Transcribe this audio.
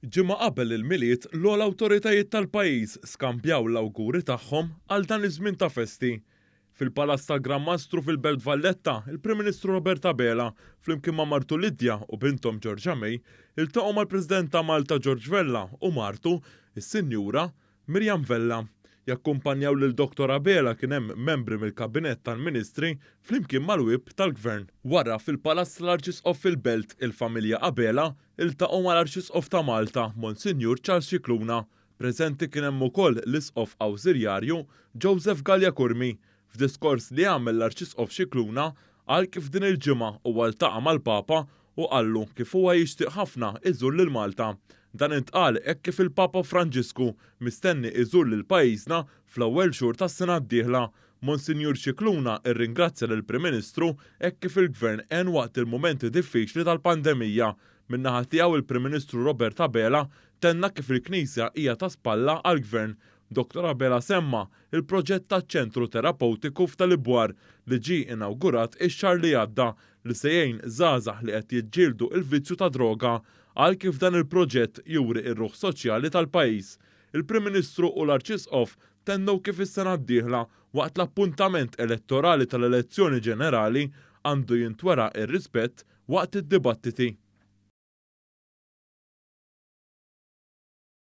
Ġimma qabel il-miliet l-ogħla awtoritajiet tal-pajjiż skambjaw l-awguri tagħhom għal dan iż-żmien ta' festi. Fil-Palazz tal-Gran Mastru fil-Belt Valletta, il-Prim Ministru Roberta Bela flimkien ma' martu Lidja u bintom Giorgia May iltaqgħu mal-President ta' Malta George Vella u martu, is-Sinjura Miriam Vella. Jakkumpanjaw lil Dr. Bela kien hemm membri mill-Kabinett tal-Ministri flimkien mal-Wib tal-Gvern. Wara fil-Palazz tal-Arċisqof fil-Belt il-familja Abela iltaqgħu mal-Arċisqof ta' Malta, Monsinjur Charles Scicluna. Preżenti kien hemm ukoll l-Isqof Awżiljarju Joseph Gallia Kurmi. F'diskors li għamel l-Arċisqof Scicluna qal kif din il-ġimgħa huwa ltaqa' mal-Papa u qallu kif huwa jixtieq ħafna iżur lil Malta. Dan intqal hekk kif il-Papa Franġisku mistenni iżur lil pajjiżna fl-ewwel xhur tas-sena d-dieħla. Monsinjur Scicluna irringrazzja lill-Prim Ministru hekk kif il-Gvern għen waqt il-mumenti diffiċli tal-pandemija. Min-naħa tiegħu il-Prim Ministru Roberta Bela tenna kif il-Knisja hija ta' spalla għall-Gvern. Dr. Bela semma il-proġett taċ-ċentru terapeutiku f'Talibwar li ġie inawgurat ix-xahar li għadda li se jgħin żgħażagħ li qed jiġġieldu l-vizzju ta' droga għal kif dan il-proġett juri r-ruħ soċjali tal-pajjiż. Il-Prim Ministru u l-Arċisqof tennew kif is-sena d-dieħla waqt l-appuntament elettorali tal-elezzjoni ġenerali għandu jintwera ir-rispett waqt id-dibattiti.